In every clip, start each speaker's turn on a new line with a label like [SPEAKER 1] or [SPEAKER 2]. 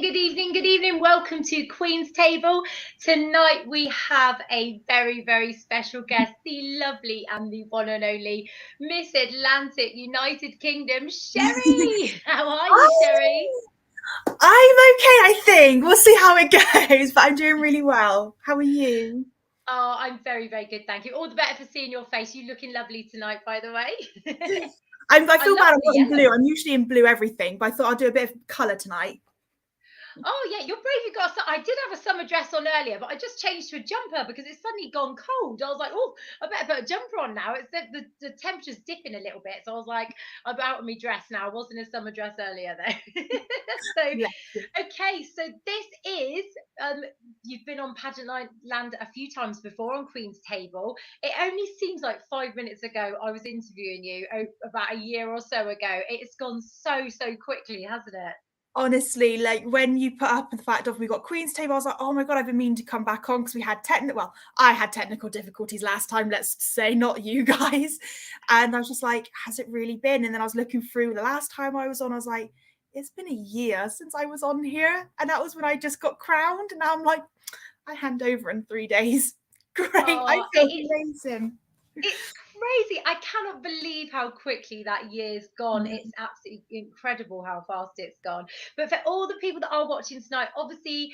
[SPEAKER 1] good evening. Welcome to Queen's Table. Tonight we have a very, very special guest, the lovely and the one and only Miss Atlantic United Kingdom, Sheri. How are you, Sheri?
[SPEAKER 2] I'm okay, I think. We'll see how it goes, but I'm doing really well. How are you?
[SPEAKER 1] Oh, I'm very, very good, thank you. All the better for seeing your face. You looking lovely tonight, by the way.
[SPEAKER 2] I
[SPEAKER 1] I
[SPEAKER 2] feel
[SPEAKER 1] love
[SPEAKER 2] bad I'm
[SPEAKER 1] the
[SPEAKER 2] not in blue.
[SPEAKER 1] yellow.
[SPEAKER 2] I'm usually in blue everything, but I thought I'll do a bit of colour tonight.
[SPEAKER 1] Oh yeah, you're brave. You got. I did have a summer dress on earlier, but I just changed to a jumper because it's suddenly gone cold. I was like, oh, I better put a jumper on now. It's the temperature's dipping a little bit, so I was like, I'm out of my dress now. I was in a summer dress earlier though. So,
[SPEAKER 2] Bless you.
[SPEAKER 1] okay, so this is you've been on Pageant Land a few times before on Queen's Table. It only seems like 5 minutes ago I was interviewing you about a year or so ago. It's gone so quickly, hasn't it?
[SPEAKER 2] Honestly, like when you put up the fact of we got Queen's Table, I was like, oh my God, I've been meaning to come back on because we had I had technical difficulties last time, let's say, not you guys. And I was just like, has it really been? And then I was looking through the last time I was on, I was like, it's been a year since I was on here. And that was when I just got crowned. And now I'm like, I hand over in 3 days. Great. I
[SPEAKER 1] Oh,
[SPEAKER 2] feel amazing.
[SPEAKER 1] it's crazy. I cannot believe how quickly that year's gone.
[SPEAKER 2] Mm.
[SPEAKER 1] It's absolutely incredible how fast it's gone. But for all the people that are watching tonight, obviously,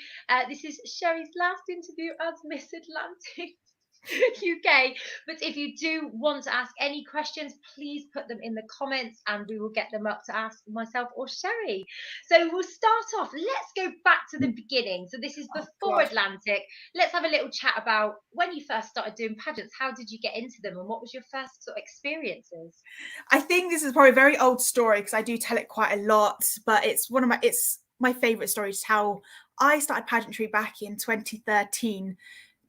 [SPEAKER 1] this is Sheri's last interview as Miss Atlantic. UK. But if you do want to ask any questions, please put them in the comments and we will get them up to ask myself or Sheri. So we'll start off. Let's go back to the beginning. So this is
[SPEAKER 2] Oh
[SPEAKER 1] before
[SPEAKER 2] God.
[SPEAKER 1] Atlantic. Let's have a little chat about when you first started doing pageants. How did you get into them and what was your first sort of experiences?
[SPEAKER 2] I think this is probably a very old story because I do tell it quite a lot, but it's my favourite story to tell. I started pageantry back in 2013,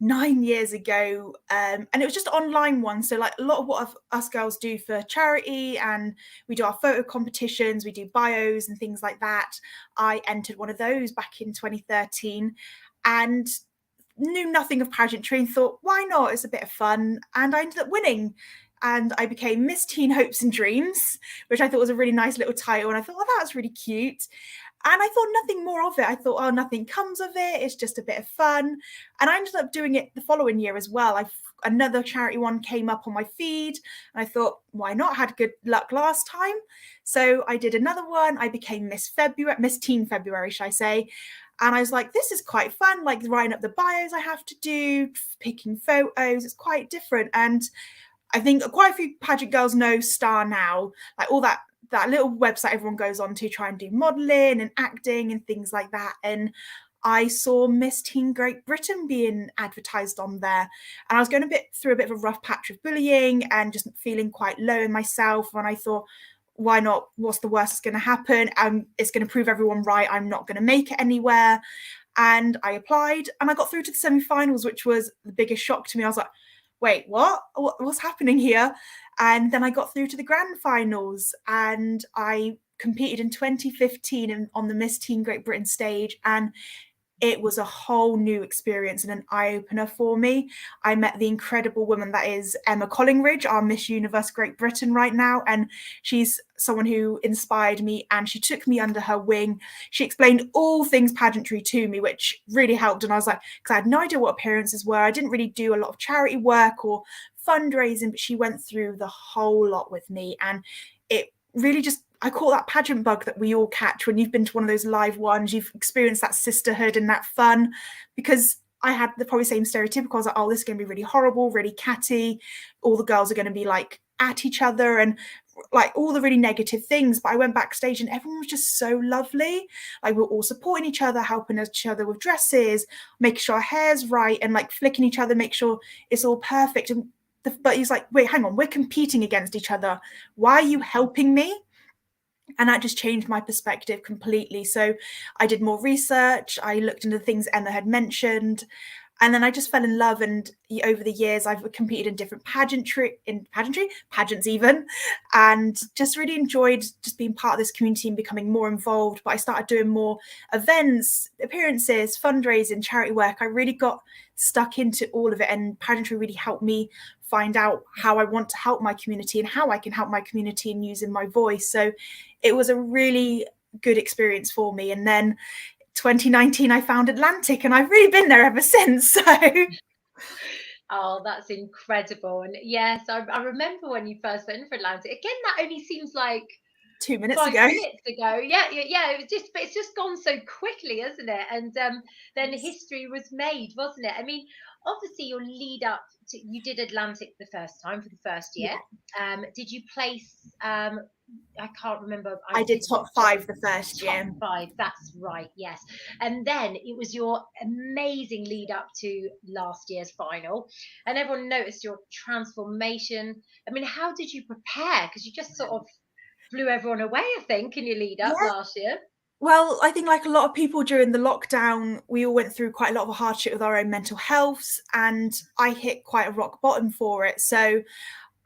[SPEAKER 2] 9 years ago, and it was just an online one. So like a lot of what us girls do for charity, and we do our photo competitions, we do bios and things like that. I entered one of those back in 2013, and knew nothing of pageantry and thought, why not? It's a bit of fun. And I ended up winning. And I became Miss Teen Hopes and Dreams, which I thought was a really nice little title. And I thought, oh, that's really cute. And I thought nothing more of it. I thought, oh, nothing comes of it. It's just a bit of fun. And I ended up doing it the following year as well. Another charity one came up on my feed. And I thought, why not? I had good luck last time. So I did another one. I became Miss Teen February, should I say. And I was like, this is quite fun, like writing up the bios I have to do, picking photos. It's quite different. And I think quite a few pageant girls know Star now, like all that little website everyone goes on to try and do modelling and acting and things like that. And I saw Miss Teen Great Britain being advertised on there. And I was going through a bit of a rough patch of bullying and just feeling quite low in myself. And I thought, why not? What's the worst that's going to happen? It's going to prove everyone right. I'm not going to make it anywhere. And I applied and I got through to the semi-finals, which was the biggest shock to me. I was like, wait, what's happening here? And then I got through to the grand finals and I competed in 2015 on the Miss Teen Great Britain stage. And it was a whole new experience and an eye-opener for me. I met the incredible woman that is Emma Collingridge, our Miss Universe Great Britain right now, and she's someone who inspired me and she took me under her wing. She explained all things pageantry to me, which really helped. And I was like, because I had no idea what appearances were. I didn't really do a lot of charity work or fundraising, but she went through the whole lot with me. And it really just, I call that pageant bug that we all catch when you've been to one of those live ones, you've experienced that sisterhood and that fun, because I had the probably same stereotypical. I was like, oh, this is going to be really horrible, really catty. All the girls are going to be like at each other and like all the really negative things. But I went backstage and everyone was just so lovely. Like we were all supporting each other, helping each other with dresses, making sure our hair's right and like flicking each other, make sure it's all perfect. And but he's like, wait, hang on, we're competing against each other. Why are you helping me? And that just changed my perspective completely. So I did more research. I looked into things Emma had mentioned. And then I just fell in love. And over the years, I've competed in different pageants even, and just really enjoyed just being part of this community and becoming more involved. But I started doing more events, appearances, fundraising, charity work. I really got stuck into all of it. And pageantry really helped me find out how I want to help my community and how I can help my community in using my voice. So it was a really good experience for me. And then 2019 I found Atlantic, and I've really been there ever since. So
[SPEAKER 1] Oh, that's incredible. And yes, I remember when you first went for Atlantic. Again, that only seems like
[SPEAKER 2] 2 minutes
[SPEAKER 1] five
[SPEAKER 2] ago.
[SPEAKER 1] minutes ago. Yeah. It was just, but it's just gone so quickly, hasn't it? And then history was made, wasn't it? I mean, obviously, your lead up to, you did Atlantic the first time for the first year.
[SPEAKER 2] Yeah,
[SPEAKER 1] Did you place? I can't remember. I
[SPEAKER 2] I did
[SPEAKER 1] did
[SPEAKER 2] top
[SPEAKER 1] top
[SPEAKER 2] 5 the first
[SPEAKER 1] top
[SPEAKER 2] year.
[SPEAKER 1] five. That's right. Yes. And then it was your amazing lead up to last year's final, and everyone noticed your transformation. I mean, how did you prepare? Because you just sort of blew everyone away, I think, in your lead up
[SPEAKER 2] Yeah.
[SPEAKER 1] last year.
[SPEAKER 2] Well, I think like a lot of people during the lockdown, we all went through quite a lot of hardship with our own mental health, and I hit quite a rock bottom for it. So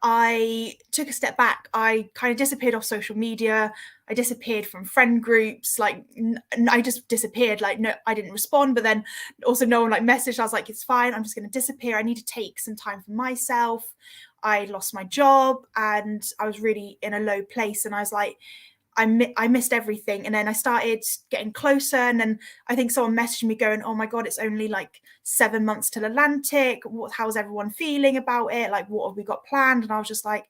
[SPEAKER 2] I took a step back. I kind of disappeared off social media. I disappeared from friend groups. Like I just disappeared. Like no, I didn't respond. But then also no one like messaged. I was like, it's fine. I'm just going to disappear. I need to take some time for myself. I lost my job and I was really in a low place. And I was like, I missed everything. And then I started getting closer. And then I think someone messaged me going, oh my God, it's only like 7 months till Atlantic. How's everyone feeling about it? Like, what have we got planned? And I was just like,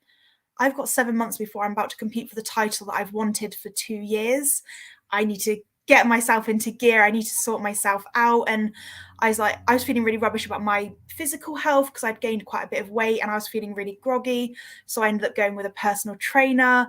[SPEAKER 2] I've got 7 months before I'm about to compete for the title that I've wanted for 2 years. I need to get myself into gear. I need to sort myself out. And I was feeling really rubbish about my physical health because I'd gained quite a bit of weight and I was feeling really groggy. So I ended up going with a personal trainer.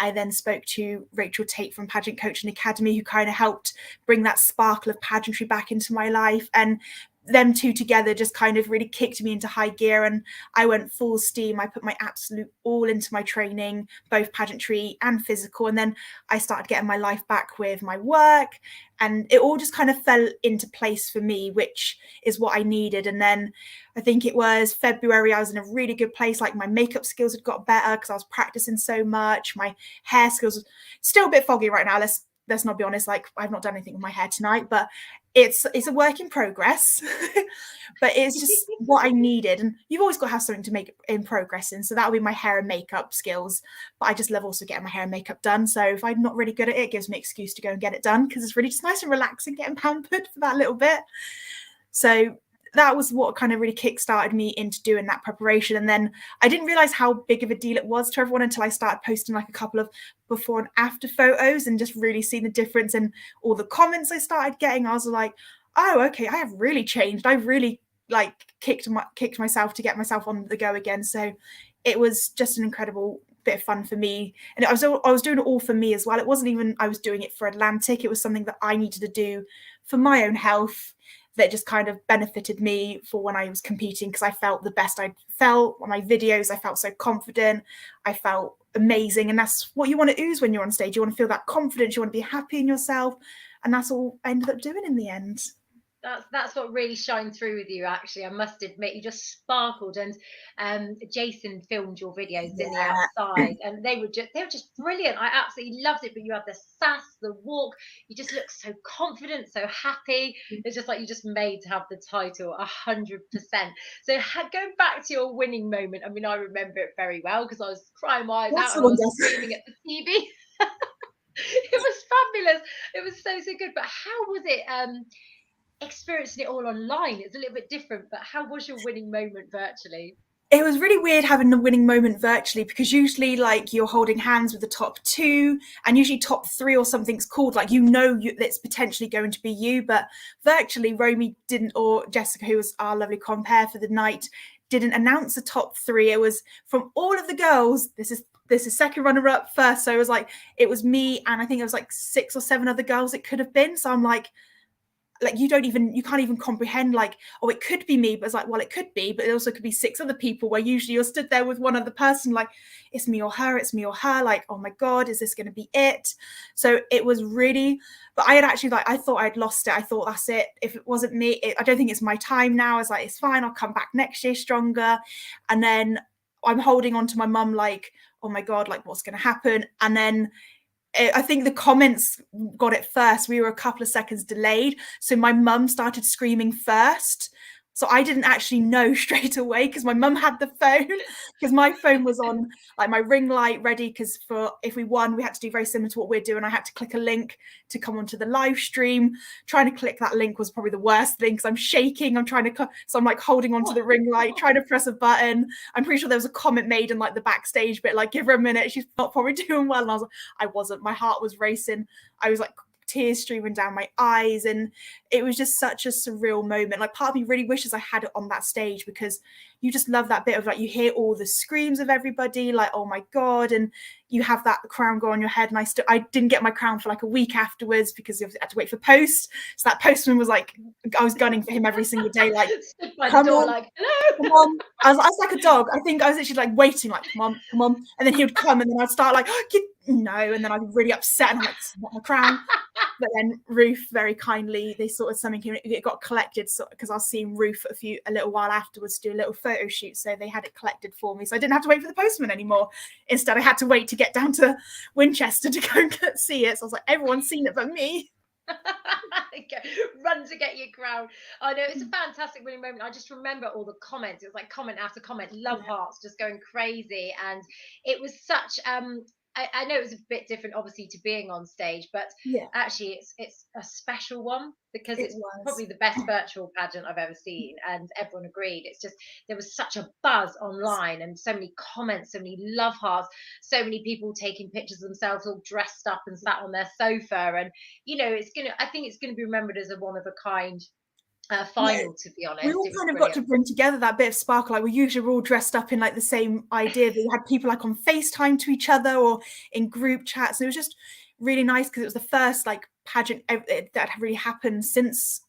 [SPEAKER 2] I then spoke to Rachel Tate from Pageant Coaching Academy, who kind of helped bring that sparkle of pageantry back into my life. And them two together just kind of really kicked me into high gear, and I went full steam. I put my absolute all into my training, both pageantry and physical, and then I started getting my life back with my work, and it all just kind of fell into place for me, which is what I needed. And then I think it was February, I was in a really good place. Like my makeup skills had got better because I was practicing so much. My hair skills still a bit foggy right now. Let's not be honest. Like I've not done anything with my hair tonight, but it's a work in progress. But it's just what I needed. And you've always got to have something to make in progress in. So that'll be my hair and makeup skills. But I just love also getting my hair and makeup done. So if I'm not really good at it, it gives me an excuse to go and get it done because it's really just nice and relaxing getting pampered for that little bit. So that was what kind of really kickstarted me into doing that preparation. And then I didn't realize how big of a deal it was to everyone until I started posting like a couple of before and after photos and just really seeing the difference in all the comments I started getting. I was like, oh, okay, I have really changed. I really like kicked myself to get myself on the go again. So it was just an incredible bit of fun for me. And I was doing it all for me as well. It wasn't even I was doing it for Atlantic. It was something that I needed to do for my own health that just kind of benefited me for when I was competing, because I felt the best I'd felt on my videos. I felt so confident. I felt amazing. And that's what you want to ooze when you're on stage. You want to feel that confidence. You want to be happy in yourself. And that's all I ended up doing in the end.
[SPEAKER 1] That's what really shined through with you, actually. I must admit, you just sparkled. And Jason filmed your videos, didn't he,
[SPEAKER 2] Yeah.
[SPEAKER 1] outside, and they were just brilliant. I absolutely loved it. But you had the sass, the walk. You just looked so confident, so happy. It's just like you just made to have the title 100%. So going back to your winning moment, I mean, I remember it very well because I was crying my eyes
[SPEAKER 2] Yes,
[SPEAKER 1] out and I
[SPEAKER 2] someone
[SPEAKER 1] was
[SPEAKER 2] does.
[SPEAKER 1] screaming at the TV. It was fabulous. It was so good. But how was it? Experiencing it all online, it's a little bit different, but how was your winning moment virtually?
[SPEAKER 2] It was really weird having the winning moment virtually, because usually like you're holding hands with the top two, and usually top three or something's called, like that's potentially going to be you. But virtually Romy didn't, or Jessica, who was our lovely compere for the night, didn't announce the top three. It was from all of the girls. This is second runner up, first. So it was me and I think it was like 6 or 7 other girls it could have been. So I'm like you can't even comprehend, like, oh, it could be me, but it's like, well, it could be, but it also could be 6 other people, where usually you're stood there with one other person, like, it's me or her, like, oh my God, is this going to be it? So it was really, but I had actually, like, I thought I'd lost it. I thought, that's it, if it wasn't me, I don't think it's my time now. I was like, it's fine, I'll come back next year stronger. And then I'm holding on to my mum, like, oh my God, like, what's going to happen? And then I think the comments got it first. We were a couple of seconds delayed. So my mum started screaming first, So I didn't actually know straight away because my mum had the phone, because my phone was on like my ring light ready, because for if we won, we had to do very similar to what we're doing. I had to click a link to come onto the live stream. Trying to click that link was probably the worst thing because I'm shaking. I'm trying to, so I'm like holding onto the ring light, trying to press a button. I'm pretty sure there was a comment made in like the backstage bit, like, give her a minute, she's not probably doing well. And I was like, I wasn't. My heart was racing. I was like tears streaming down my eyes, and it was just such a surreal moment. Like, part of me really wishes I had it on that stage, because you just love that bit of like, you hear all the screams of everybody, like, oh my god, and you have that crown go on your head. And I didn't get my crown for like a week afterwards because I had to wait for post. So that postman was like, I was gunning for him every single day, like,
[SPEAKER 1] stood by
[SPEAKER 2] come
[SPEAKER 1] the door
[SPEAKER 2] on,
[SPEAKER 1] like, hello.
[SPEAKER 2] come on. I was like a dog. I think I was literally like waiting, like, come on, come on. And then he would come, and then I'd start like, oh, no. And then I'd be really upset, and I'm like, this is not my crown. But then Ruth very kindly, they sorted something, it got collected, because I was seeing Ruth a little while afterwards to do a little photo shoot, so they had it collected for me, so I didn't have to wait for the postman anymore. Instead, I had to wait to get down to Winchester to go and see it. So I was like, everyone's seen it but me.
[SPEAKER 1] Run to get your crown. I know, it's a fantastic winning moment. I just remember all the comments. It was like comment after comment, love hearts just going crazy, and it was such I know it was a bit different, obviously, to being on stage, but
[SPEAKER 2] Yeah,
[SPEAKER 1] actually, it's a special one because
[SPEAKER 2] it
[SPEAKER 1] it's
[SPEAKER 2] was.
[SPEAKER 1] probably the best virtual pageant I've ever seen, and everyone agreed. It's just, there was such a buzz online, and so many comments, so many love hearts, so many people taking pictures of themselves all dressed up and sat on their sofa, and I think it's gonna be remembered as a one of a kind
[SPEAKER 2] Yeah,
[SPEAKER 1] final. To be
[SPEAKER 2] we
[SPEAKER 1] honest,
[SPEAKER 2] all
[SPEAKER 1] it was
[SPEAKER 2] kind of got to
[SPEAKER 1] brilliant.
[SPEAKER 2] bring together that bit of sparkle. Like, we're all dressed up in like the same idea, but we had people like on FaceTime to each other or in group chats. And it was just really nice because it was the first like pageant that had really happened since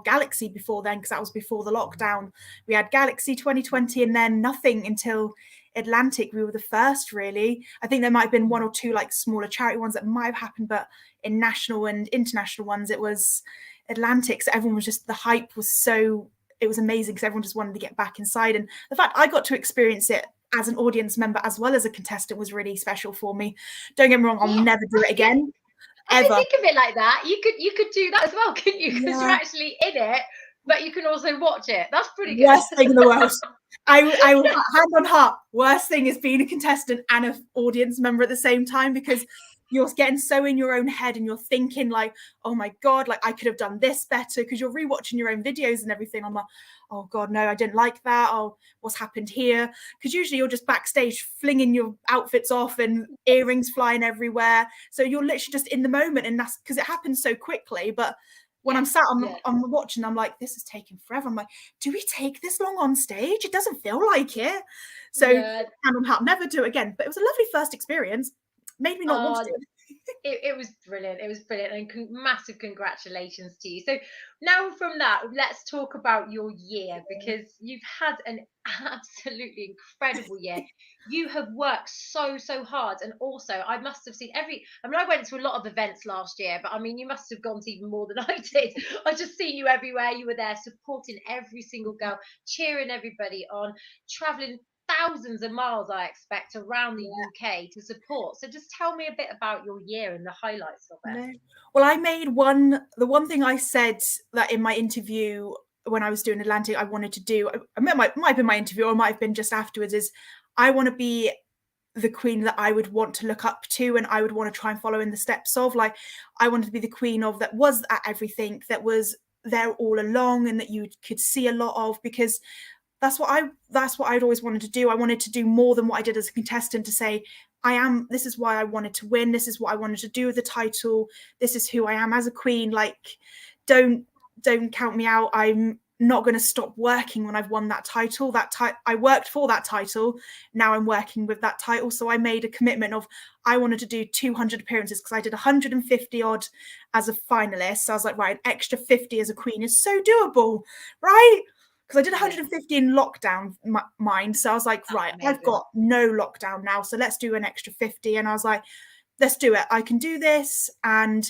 [SPEAKER 2] Galaxy before then, because that was before the lockdown. We had Galaxy 2020 and then nothing until Atlantic. We were the first, really. I think there might have been one or two like smaller charity ones that might have happened, but in national and international ones, it was Atlantic. So everyone was just, the hype was so, it was amazing because everyone just wanted to get back inside. And the fact I got to experience it as an audience member as well as a contestant was really special for me. Don't get me wrong, I'll
[SPEAKER 1] Yeah,
[SPEAKER 2] never do it again,
[SPEAKER 1] I didn't
[SPEAKER 2] ever.
[SPEAKER 1] think of it like that. You could do that as well, couldn't you? Because you're
[SPEAKER 2] Yeah,
[SPEAKER 1] actually in it, but you can also watch it. That's pretty good.
[SPEAKER 2] worst thing in the world. I hand on heart, worst thing is being a contestant and an audience member at the same time, because you're getting so in your own head and you're thinking like, oh my god, like I could have done this better, because you're rewatching your own videos and everything. I'm like, oh god, no, I didn't like that. Oh, what's happened here? Because usually you're just backstage flinging your outfits off and earrings flying everywhere, so you're literally just in the moment, and that's because it happens so quickly. But when I'm sat, I'm watching, I'm like, this is taking forever. I'm like, do we take this long on stage? It doesn't feel like it. So
[SPEAKER 1] Yeah.
[SPEAKER 2] hand on heart, never do it again. But it was a lovely first experience. Made me not want to
[SPEAKER 1] Oh,
[SPEAKER 2] do it.
[SPEAKER 1] it was brilliant. It was brilliant, and massive congratulations to you. So now, from that, let's talk about your year, because you've had an absolutely incredible year. You have worked so hard, and also I must have seen every. I mean, I went to a lot of events last year, but I mean, you must have gone to even more than I did. I just seen you everywhere. You were there supporting every single girl, cheering everybody on, traveling thousands of miles, I expect, around the
[SPEAKER 2] Yeah.
[SPEAKER 1] UK to support. So just tell me a bit about your year and the highlights of it.
[SPEAKER 2] No. Well, the one thing I said that in my interview when I was doing Atlantic, I wanted to do, might have been my interview or it might have been just afterwards, is I want to be the queen that I would want to look up to and I would want to try and follow in the steps of. Like, I wanted to be the queen of that was at everything, that was there all along, and that you could see a lot of, because that's what I'd always wanted to do. I wanted to do more than what I did as a contestant, to say, this is why I wanted to win, this is what I wanted to do with the title, this is who I am as a queen. Like, don't count me out. I'm not going to stop working when I've won that title. I worked for that title. Now I'm working with that title. So I made a commitment of, I wanted to do 200 appearances, because I did 150 odd as a finalist. So I was like, right, an extra 50 as a queen is so doable, right? Because I did 150 in lockdown mind. So I was like, right, I've got no lockdown now, so let's do an extra 50. And I was like, let's do it. I can do this. And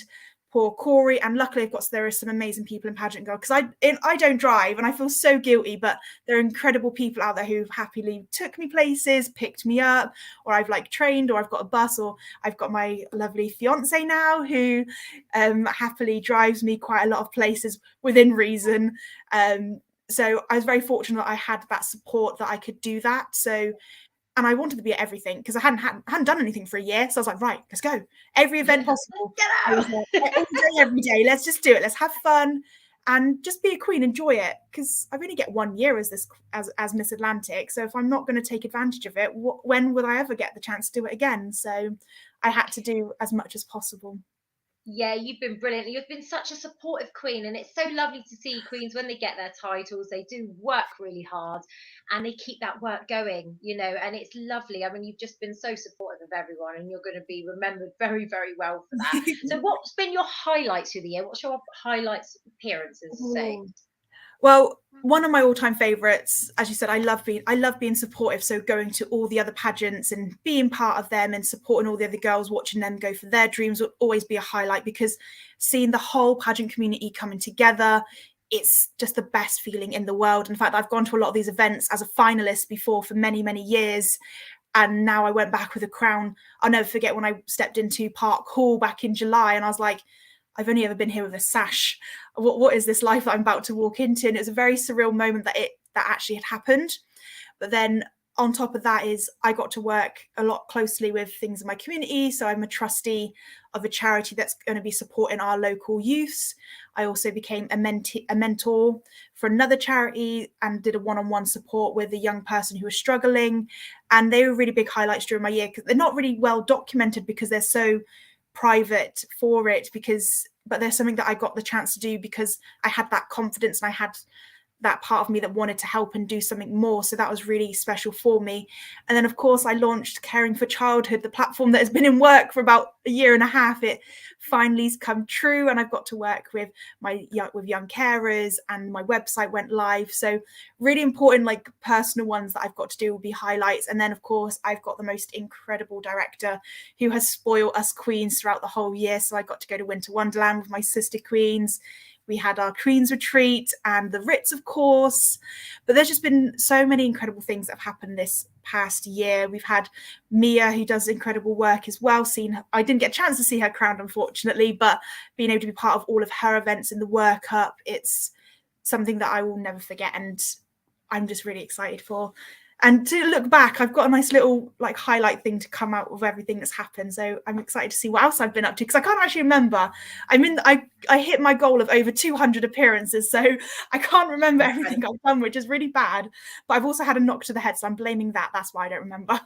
[SPEAKER 2] poor Corey, and luckily there are some amazing people in Pageant Girl, because I don't drive and I feel so guilty, but there are incredible people out there who've happily took me places, picked me up, or I've like trained, or I've got a bus, or I've got my lovely fiance now who happily drives me quite a lot of places within reason. So I was very fortunate that I had that support that I could do that. So, and I wanted to be at everything because I hadn't done anything for a year. So I was like, right, let's go. Every event possible.
[SPEAKER 1] Get
[SPEAKER 2] I was
[SPEAKER 1] out.
[SPEAKER 2] like, all day, every day. Let's just do it. Let's have fun and just be a queen, enjoy it. Because I only get 1 year as this as Miss Atlantic. So if I'm not going to take advantage of it, when will I ever get the chance to do it again? So I had to do as much as possible.
[SPEAKER 1] Yeah, you've been brilliant. You've been such a supportive queen, and it's so lovely to see queens when they get their titles. They do work really hard, and they keep that work going, and it's lovely. I mean, you've just been so supportive of everyone, and you're going to be remembered very, very well for that. So, what's been your highlights through the year? What's your highlights appearances? Say.
[SPEAKER 2] Oh. Well, one of my all-time favorites, as you said, I love being supportive. So going to all the other pageants and being part of them and supporting all the other girls, watching them go for their dreams will always be a highlight, because seeing the whole pageant community coming together, it's just the best feeling in the world. In fact, I've gone to a lot of these events as a finalist before for many, many years. And now I went back with a crown. I'll never forget when I stepped into Park Hall back in July, and I was like, I've only ever been here with a sash. What is this life that I'm about to walk into? And it was a very surreal moment that actually had happened. But then on top of that is I got to work a lot closely with things in my community. So I'm a trustee of a charity that's going to be supporting our local youths. I also became a mentor for another charity and did a one-on-one support with a young person who was struggling. And they were really big highlights during my year, because they're not really well documented because they're so private for it, but there's something that I got the chance to do because I had that confidence and I had that part of me that wanted to help and do something more. So that was really special for me. And then, of course, I launched Caring for Childhood, the platform that has been in work for about a year and a half. It finally has come true, and I've got to work with young carers, and my website went live. So really important, like personal ones that I've got to do will be highlights. And then, of course, I've got the most incredible director who has spoiled us queens throughout the whole year. So I got to go to Winter Wonderland with my sister queens. We had our Queen's Retreat and the Ritz, of course. But there's just been so many incredible things that have happened this past year. We've had Mia, who does incredible work as well. I didn't get a chance to see her crowned, unfortunately, but being able to be part of all of her events in the workup, it's something that I will never forget, and I'm just really excited for. And to look back, I've got a nice little like highlight thing to come out of everything that's happened. So I'm excited to see what else I've been up to, because I can't actually remember. I hit my goal of over 200 appearances, so I can't remember everything I've done, which is really bad. But I've also had a knock to the head, so I'm blaming that. That's why I don't remember.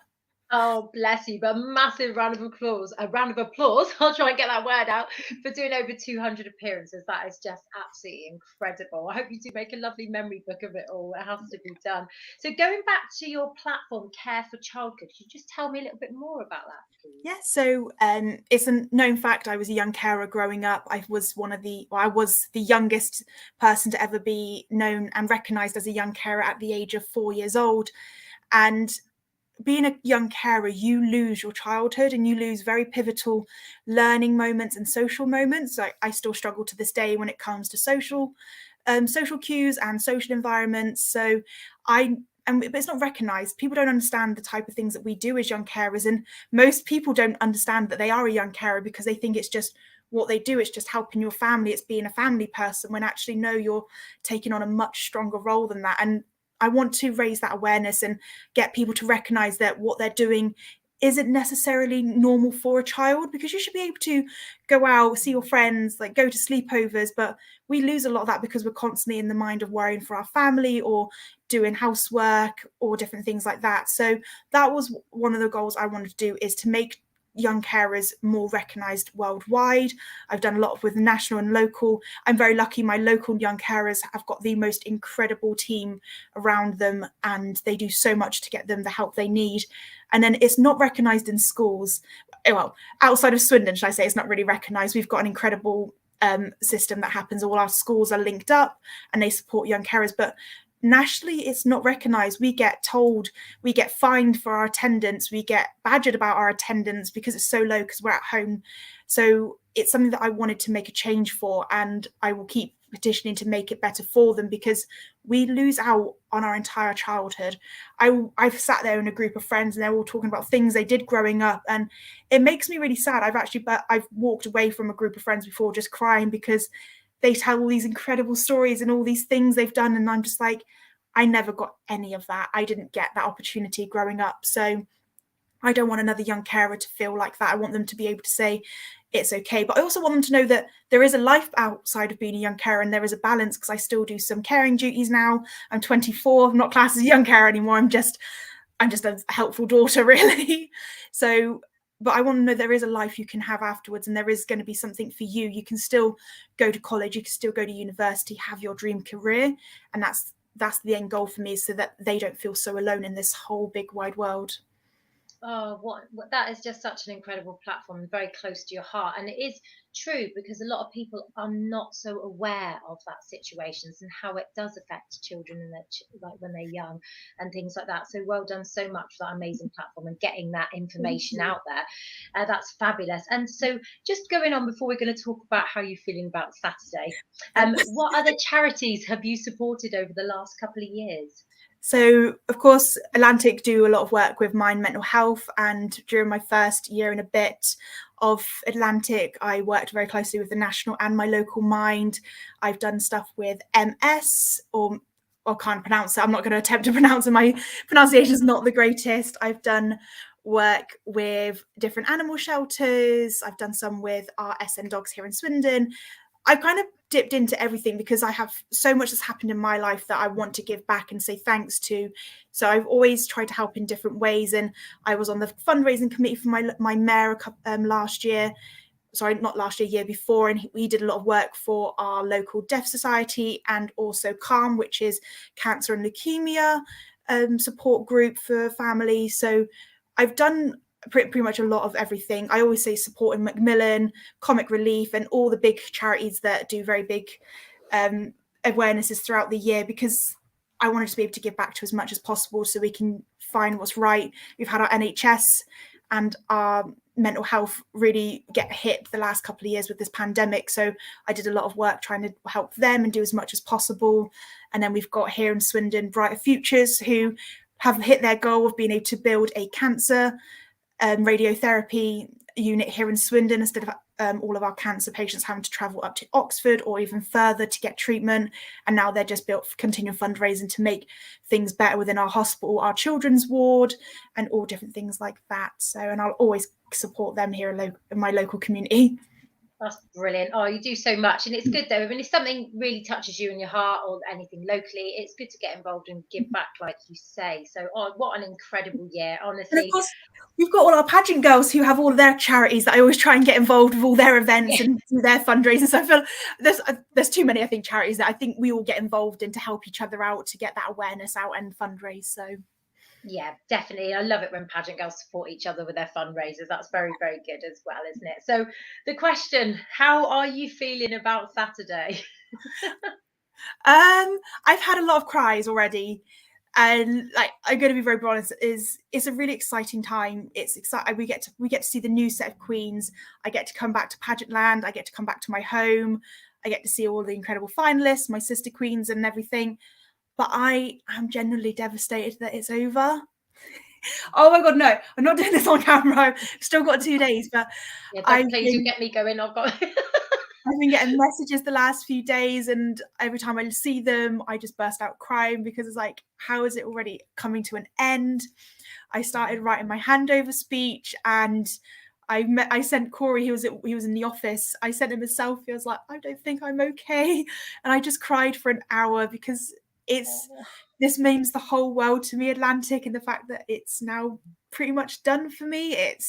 [SPEAKER 1] Oh, bless you. But a massive round of applause. A round of applause. I'll try and get that word out for doing over 200 appearances. That is just absolutely incredible. I hope you do make a lovely memory book of it all. It has to be done. So, going back to your platform, Care for Childhood, could you just tell me a little bit more about that, please?
[SPEAKER 2] Yeah, so it's a known fact. I was a young carer growing up. I was the youngest person to ever be known and recognised as a young carer at the age of 4 years old. And being a young carer, you lose your childhood and you lose very pivotal learning moments and social moments. I still struggle to this day when it comes to social cues and social environments. So but it's not recognised. People don't understand the type of things that we do as young carers, and most people don't understand that they are a young carer because they think it's just what they do. It's just helping your family. It's being a family person, when actually, no, you're taking on a much stronger role than that. And I want to raise that awareness and get people to recognise that what they're doing isn't necessarily normal for a child, because you should be able to go out, see your friends, like go to sleepovers. But we lose a lot of that because we're constantly in the mind of worrying for our family or doing housework or different things like that. So that was one of the goals I wanted to do, is to make young carers more recognised worldwide. I've done a lot with national and local. I'm very lucky. My local young carers have got the most incredible team around them, and they do so much to get them the help they need. And then it's not recognised in schools. Well, outside of Swindon, should I say, it's not really recognised. We've got an incredible system that happens. All our schools are linked up and they support young carers, but nationally it's not recognised. We get told, we get fined for our attendance, we get badgered about our attendance because it's so low because we're at home. So it's something that I wanted to make a change for, and I will keep petitioning to make it better for them, because we lose out on our entire childhood. I've sat there in a group of friends and they're all talking about things they did growing up, and it makes me really sad. I've walked away from a group of friends before just crying, because they tell all these incredible stories and all these things they've done, and I'm just like, I never got any of that. I didn't get that opportunity growing up. So I don't want another young carer to feel like that. I want them to be able to say it's okay. But I also want them to know that there is a life outside of being a young carer, and there is a balance, because I still do some caring duties now. I'm 24, I'm not classed as a young carer anymore. I'm just a helpful daughter, really. So, but I want to know there is a life you can have afterwards, and there is going to be something for you. You can still go to college, you can still go to university, have your dream career. And that's the end goal for me, so that they don't feel so alone in this whole big wide world.
[SPEAKER 1] Oh, what that is just such an incredible platform, very close to your heart. And it is true, because a lot of people are not so aware of that situations and how it does affect children and like when they're young and things like that. So well done so much for that amazing platform and getting that information out there. That's fabulous. And so just going on, before we're going to talk about how you're feeling about Saturday, what other charities have you supported over the last couple of years?
[SPEAKER 2] So, of course, Atlantic do a lot of work with mind, mental health. And during my first year and a bit of Atlantic, I worked very closely with the national and my local mind. I've done stuff with MS, or can't pronounce it. I'm not going to attempt to pronounce it. My pronunciation is not the greatest. I've done work with different animal shelters. I've done some with our SN dogs here in Swindon. I've kind of dipped into everything, because I have so much that's happened in my life that I want to give back and say thanks to. So I've always tried to help in different ways. And I was on the fundraising committee for my mayor last year. Sorry, not last year, year before. And we did a lot of work for our local Deaf Society, and also CALM, which is cancer and leukemia support group for families. So I've done pretty much a lot of everything. I always say supporting Macmillan, Comic Relief, and all the big charities that do very big awarenesses throughout the year, because I wanted to be able to give back to as much as possible, so we can find what's right. We've had our NHS and our mental health really get hit the last couple of years with this pandemic. So I did a lot of work trying to help them and do as much as possible. And then we've got here in Swindon Brighter Futures, who have hit their goal of being able to build a cancer radiotherapy unit here in Swindon, instead of all of our cancer patients having to travel up to Oxford or even further to get treatment. And now they're just built for continual fundraising to make things better within our hospital, our children's ward, and all different things like that. So, and I'll always support them here in my local community.
[SPEAKER 1] That's brilliant. Oh, you do so much. And it's good though. I mean, if something really touches you in your heart or anything locally, it's good to get involved and give back, like you say. So, oh, what an incredible year, honestly.
[SPEAKER 2] And of course, we've got all our pageant girls who have all of their charities that I always try and get involved with all their events and do their fundraising. So I feel there's too many, I think, charities that I think we all get involved in to help each other out, to get that awareness out and fundraise. So
[SPEAKER 1] yeah, definitely. I love it when pageant girls support each other with their fundraisers. That's very, very good as well, isn't it? So the question, how are you feeling about Saturday?
[SPEAKER 2] I've had a lot of cries already. And like, I'm going to be very honest, it's a really exciting time. It's exciting. We get to see the new set of queens. I get to come back to Pageant Land. I get to come back to my home. I get to see all the incredible finalists, my sister queens, and everything. But I am genuinely devastated that it's over. Oh my god, no! I'm not doing this on camera. I've still got 2 days, but
[SPEAKER 1] yeah, please you get me going. I've got.
[SPEAKER 2] I've been getting messages the last few days, and every time I see them, I just burst out crying, because it's like, how is it already coming to an end? I started writing my handover speech, and I sent Corey, he was in the office. I sent him a selfie. I was like, I don't think I'm okay, and I just cried for an hour, because this means the whole world to me, Atlantic, and the fact that it's now pretty much done for me. It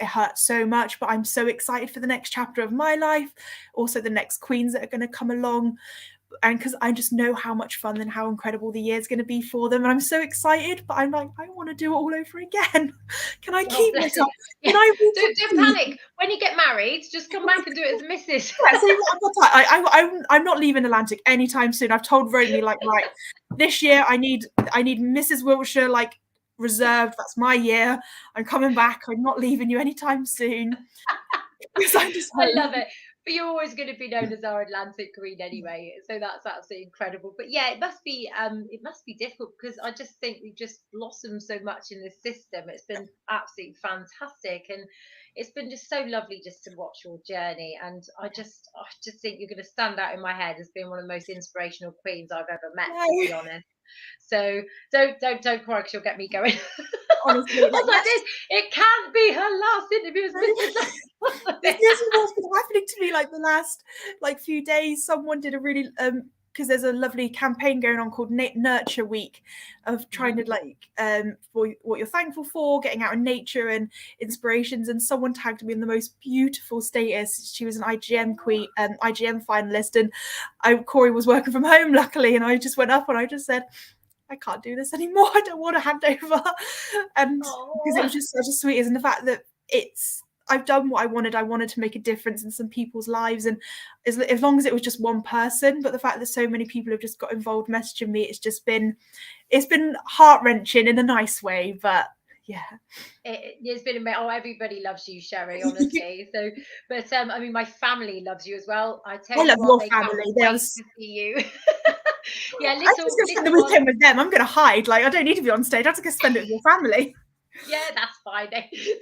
[SPEAKER 2] hurts so much, but I'm so excited for the next chapter of my life, also the next queens that are going to come along, and because I just know how much fun and how incredible the year is going to be for them, and I'm so excited. But I'm like, I want to do it all over again. Can I keep myself?
[SPEAKER 1] Yeah. Don't panic. When you get married, just come back and do it as Mrs.
[SPEAKER 2] I'm not leaving Atlantic anytime soon. I've told Romy, like, right, this year I need Mrs. Wiltshire, like, reserved. That's my year. I'm coming back. I'm not leaving you anytime soon.
[SPEAKER 1] I love it. But you're always going to be known as our Atlantic Queen anyway, so that's absolutely incredible. But yeah, it must be difficult because I just think we've just blossomed so much in this system. It's been absolutely fantastic, and it's been just so lovely just to watch your journey. And I just think you're going to stand out in my head as being one of the most inspirational queens I've ever met, to be
[SPEAKER 2] No,
[SPEAKER 1] honest. So don't cry, because you'll get me going.
[SPEAKER 2] honestly,
[SPEAKER 1] I
[SPEAKER 2] like
[SPEAKER 1] was like, this, it can't be her last interview as Miss
[SPEAKER 2] that's this
[SPEAKER 1] Atlantic.
[SPEAKER 2] is what's been happening to me like the last like few days. Someone did a really because there's a lovely campaign going on called Nurture Week of trying to like for what you're thankful for, getting out in nature and inspirations. And someone tagged me in the most beautiful status. She was an IGM queen, IGM finalist, and Corey was working from home luckily, and I just went up and I just said, I can't do this anymore. I don't want to hand over. And because it was just such a sweet, and the fact that I've done what I wanted. I wanted to make a difference in some people's lives, and as long as it was just one person, but the fact that so many people have just got involved messaging me, it's been heart-wrenching in a nice way. But yeah,
[SPEAKER 1] it's been amazing. Oh, everybody loves you, Sheri, honestly. So, but I mean, my family loves you as well. I tell
[SPEAKER 2] I
[SPEAKER 1] you
[SPEAKER 2] love
[SPEAKER 1] what,
[SPEAKER 2] your
[SPEAKER 1] they can't
[SPEAKER 2] family.
[SPEAKER 1] wait to see you. Yeah,
[SPEAKER 2] I'm just going to spend the
[SPEAKER 1] little one.
[SPEAKER 2] weekend with them. I'm going to hide. Like, I don't need to be on stage. I'm just going to spend it with your family.
[SPEAKER 1] Yeah, that's fine.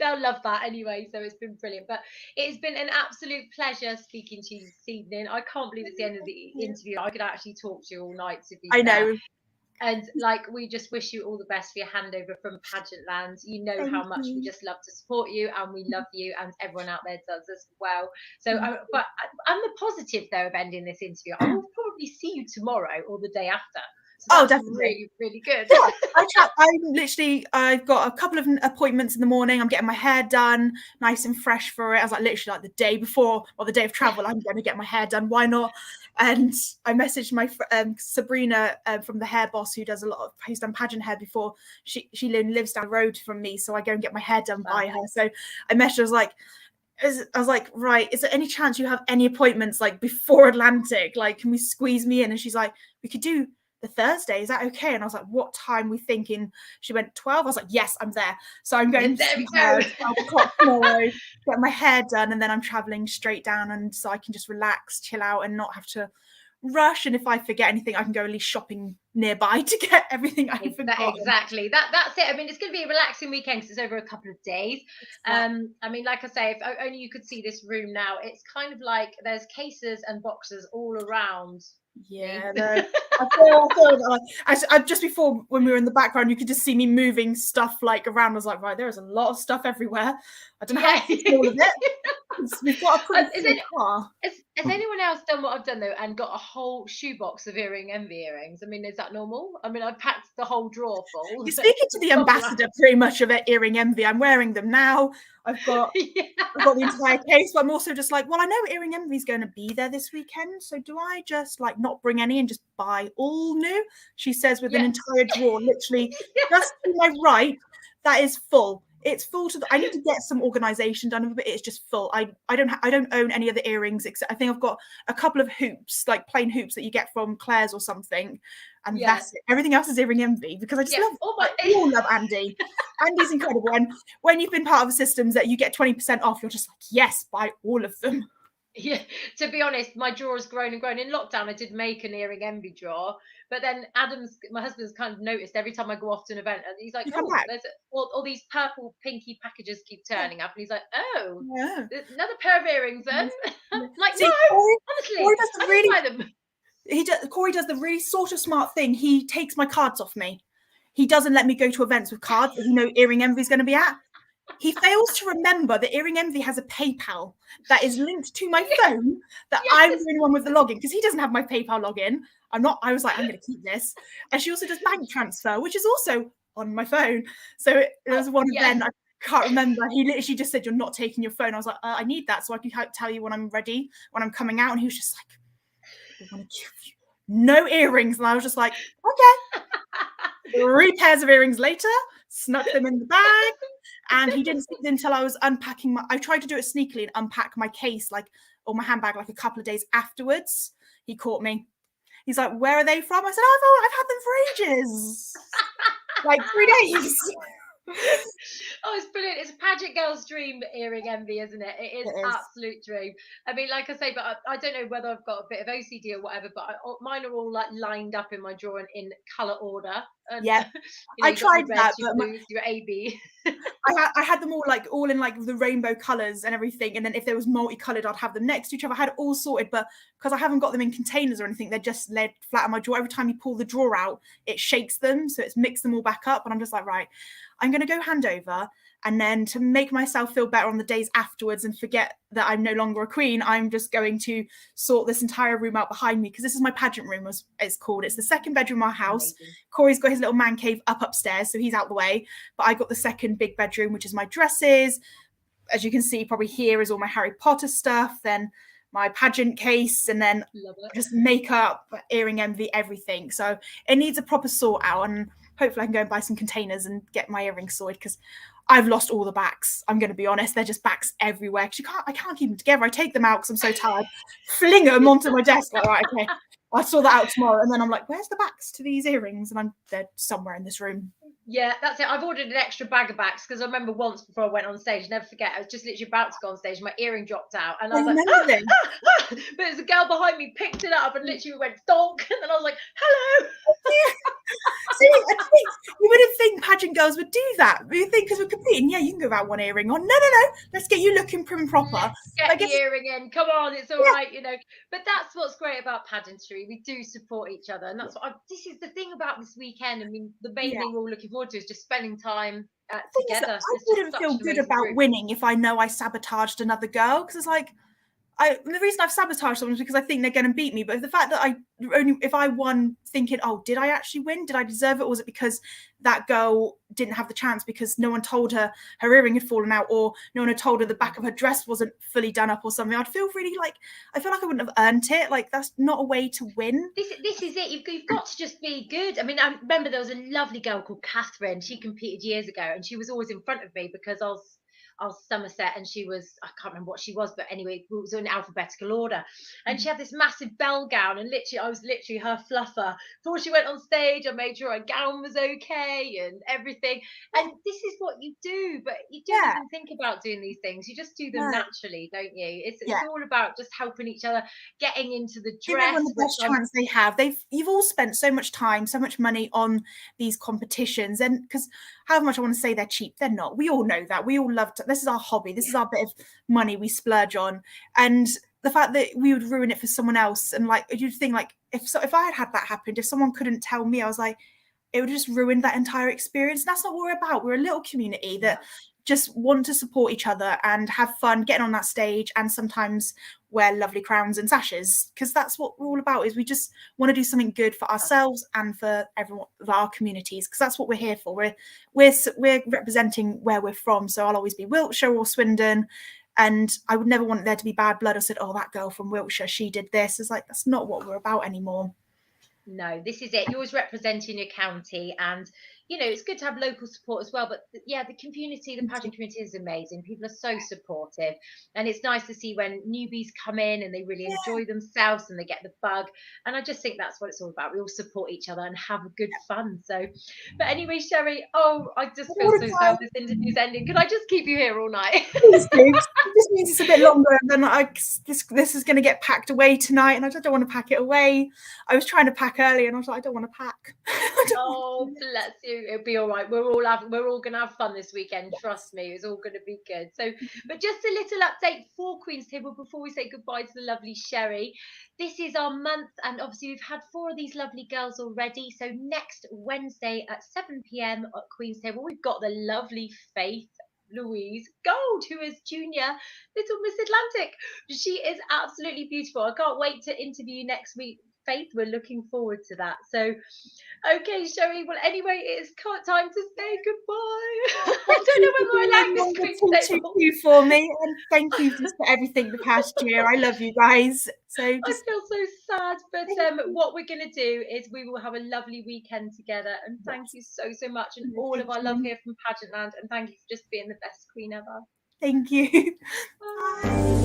[SPEAKER 1] They'll love that anyway. So it's been brilliant. But it's been an absolute pleasure speaking to you this evening. I can't believe it's the end of the interview. I could actually talk to you all night, to be
[SPEAKER 2] I
[SPEAKER 1] fair.
[SPEAKER 2] know.
[SPEAKER 1] And like, we just wish you all the best for your handover from Pageant Land. You know
[SPEAKER 2] Thank
[SPEAKER 1] how much we
[SPEAKER 2] you.
[SPEAKER 1] just love to support you, and we love you, and everyone out there does as well. So, but I'm the positive though of ending this interview. I will probably see you tomorrow or the day after. So
[SPEAKER 2] Oh,
[SPEAKER 1] that's
[SPEAKER 2] definitely.
[SPEAKER 1] really, really good.
[SPEAKER 2] Yeah, I've got a couple of appointments in the morning. I'm getting my hair done, nice and fresh for it. I was like, literally, like the day before or the day of travel, I'm going to get my hair done. Why not? And I messaged my Sabrina from the Hair Boss, who's done pageant hair before. She lives down the road from me, so I go and get my hair done by her. So I messaged her, I was like, right, is there any chance you have any appointments like before Atlantic? Like, can we squeeze me in? And she's like, we could do the Thursday, is that okay? And I was like, what time are we thinking? She went 12. I was like, yes, I'm there. So I'm going to
[SPEAKER 1] There
[SPEAKER 2] see
[SPEAKER 1] we
[SPEAKER 2] her
[SPEAKER 1] go.
[SPEAKER 2] at 12 o'clock tomorrow, get my hair done, and then I'm traveling straight down, and so I can just relax, chill out, and not have to rush. And if I forget anything, I can go at least shopping nearby to get everything I forgot.
[SPEAKER 1] Exactly. That's it. I mean, it's going to be a relaxing weekend because it's over a couple of days. I mean, like I say, if only you could see this room now, it's kind of like there's cases and boxes all around.
[SPEAKER 2] Yeah, no. I feel just before when we were in the background, you could just see me moving stuff like around. I was like, right, there is a lot of stuff everywhere. I don't know how to fix all of it. We've got a pretty full car.
[SPEAKER 1] Has anyone else done what I've done though and got a whole shoebox of envy earrings? I mean, is that normal? I mean, I packed the whole drawer full.
[SPEAKER 2] You're speaking to the ambassador pretty much of earring envy. I'm wearing them now. I've got the entire case, but I'm also just like, well, I know earring envy is going to be there this weekend, so do I just like not bring any and just buy all new? She says with an entire drawer, literally just to my right, that is full. It's full to I need to get some organization done, but it's just full. I don't own any other earrings except I think I've got a couple of hoops, like plain hoops that you get from Claire's or something, and that's it. Everything else is earring envy because I just love. We all love Andy. Andy's incredible, and when you've been part of the systems that you get 20% off, you're just like, yes, buy all of them.
[SPEAKER 1] Yeah, to be honest, my drawer has grown and grown. In lockdown, I did make an earring envy drawer, but then my husband's kind of noticed every time I go off to an event, and he's like, "Oh, there's all these purple, pinky packages keep turning up," and he's like, "Oh, another pair of earrings then." Like, see, no, honestly, I buy them.
[SPEAKER 2] Corey does the really sort of smart thing. He takes my cards off me. He doesn't let me go to events with cards that earring envy is going to be at. He fails to remember that Earring Envy has a PayPal that is linked to my phone, that I'm the only one with the login, because he doesn't have my PayPal login. I was like, I'm going to keep this. And she also does bank transfer, which is also on my phone. So there was one event, I can't remember. He literally just said, you're not taking your phone. I was like, I need that so I can tell you when I'm ready, when I'm coming out. And he was just like, I want to give you no earrings. And I was just like, okay. 3 pairs of earrings later, snuck them in the bag. And he didn't see it until I was unpacking I tried to do it sneakily and unpack my case or my handbag a couple of days afterwards. He caught me. He's like, where are they from? I said, I've had them for ages. Like 3 days.
[SPEAKER 1] Oh, it's brilliant. It's a pageant girl's dream earring envy, isn't it? It is
[SPEAKER 2] It is.
[SPEAKER 1] absolute dream. I mean, like I say, but I don't know whether I've got a bit of OCD or whatever, but mine are all like lined up in my drawer in colour order. And,
[SPEAKER 2] Yeah, I
[SPEAKER 1] you got your
[SPEAKER 2] tried that,
[SPEAKER 1] reds, your
[SPEAKER 2] but
[SPEAKER 1] blues, your AB.
[SPEAKER 2] I had them all in like the rainbow colors and everything, and then if there was multicolored, I'd have them next to each other. I had it all sorted, but because I haven't got them in containers or anything, they're just laid flat on my drawer. Every time you pull the drawer out, it shakes them, so it's mixed them all back up. And I'm just like, right, I'm gonna go hand over, and then to make myself feel better on the days afterwards and forget that I'm no longer a queen, I'm just going to sort this entire room out behind me, because this is my pageant room, as it's called. It's the second bedroom in our house.
[SPEAKER 1] Amazing.
[SPEAKER 2] Corey's got his little man cave upstairs, so he's out the way. But I got the second big bedroom, which is my dresses. As you can see, probably here is all my Harry Potter stuff, then my pageant case, and then just makeup, earring envy, everything. So it needs a proper sort out, and hopefully I can go and buy some containers and get my earrings sorted, because I've lost all the backs. I'm going to be honest; they're just backs everywhere. Because I can't keep them together. I take them out because I'm so tired, fling them onto my desk. Like, right, okay, I'll sort that out tomorrow. And then I'm like, where's the backs to these earrings? And they're somewhere in this room.
[SPEAKER 1] Yeah, that's it. I've ordered an extra bag of backs because I remember once before I went on stage, never forget, I was just literally about to go on stage, and my earring dropped out, and I was like, ah, ah, ah! But there's a girl behind me picked it up and literally went donk, and then I was like, hello.
[SPEAKER 2] See, I think you wouldn't think pageant girls would do that. You think because we're competing, yeah, you can go out one earring on. No. Let's get you looking prim and proper.
[SPEAKER 1] Let's get the earring in. Come on, it's all right, you know. But that's what's great about pageantry. We do support each other, and that's what this is the thing about this weekend. I mean, the main thing we're all looking forward to is just spending time together.
[SPEAKER 2] I wouldn't feel good about winning if I know I sabotaged another girl, because it's like, the reason I've sabotaged someone is because I think they're going to beat me. But the fact that if I won thinking, oh, did I actually win? Did I deserve it? Or was it because that girl didn't have the chance because no one told her her earring had fallen out, or no one had told her the back of her dress wasn't fully done up or something? I'd feel really like, I feel like I wouldn't have earned it. Like, that's not a way to win.
[SPEAKER 1] This is it. You've got to just be good. I mean, I remember there was a lovely girl called Catherine. She competed years ago, and she was always in front of me because I was Somerset, and she was, I can't remember what she was, but anyway, it was in alphabetical order. And she had this massive bell gown, and literally, I was literally her fluffer. Before she went on stage, I made sure her gown was okay and everything. And this is what you do, but you don't even think about doing these things. You just do them naturally, don't you? It's all about just helping each other, getting into the dress.
[SPEAKER 2] Everyone the best chance they have. You've all spent so much time, so much money on these competitions, and because however much I want to say they're cheap, they're not. We all know that. We all love to, this is our hobby. This is our bit of money we splurge on, and the fact that we would ruin it for someone else, and like you'd think like if I had that happened, if someone couldn't tell me, I was like, it would just ruin that entire experience. And that's not what we're about. We're a little community that just want to support each other and have fun getting on that stage, and sometimes wear lovely crowns and sashes, because that's what we're all about. Is we just want to do something good for ourselves and for everyone of our communities, because that's what we're here for. We're representing where we're from, so I'll always be Wiltshire or Swindon, and I would never want there to be bad blood or said, oh, that girl from Wiltshire, she did this. It's like, that's not what we're about anymore.
[SPEAKER 1] No, this is it. You're always representing your county, and you know it's good to have local support as well. But yeah, the community, the pageant community is amazing. People are so supportive, and it's nice to see when newbies come in and they really enjoy themselves and they get the bug. And I just think that's what it's all about. We all support each other and have a good fun. So, but anyway, Sheri, oh, I just feel so sad this interview's ending. Could I just keep you here all night?
[SPEAKER 2] Please do. This means it's a bit longer, and then this is going to get packed away tonight, and I just don't want to pack it away. I was trying to pack early, and I was like, I don't want to pack.
[SPEAKER 1] Oh, bless you. It'll be all right. We're all gonna have fun this weekend. Trust me, it's all gonna be good. So, but just a little update for Queen's Table before we say goodbye to the lovely Sheri. This is our month, and obviously we've had 4 of these lovely girls already. So next Wednesday at 7 p.m. at Queen's Table, we've got the lovely Faith Louise Gold, who is junior Little Miss Atlantic. She is absolutely beautiful. I can't wait to interview you next week, Faith. We're looking forward to that. So, okay, Sheri. Well, anyway, it's time to say goodbye. I don't know whether I like this Queen's Table.
[SPEAKER 2] For me, and thank you for everything the past year. I love you guys. So
[SPEAKER 1] I feel so sad, but what we're going to do is we will have a lovely weekend together. And thank you so much, and all of our love here from Pageant Land. And thank you for just being the best queen ever.
[SPEAKER 2] Thank you.
[SPEAKER 1] Bye.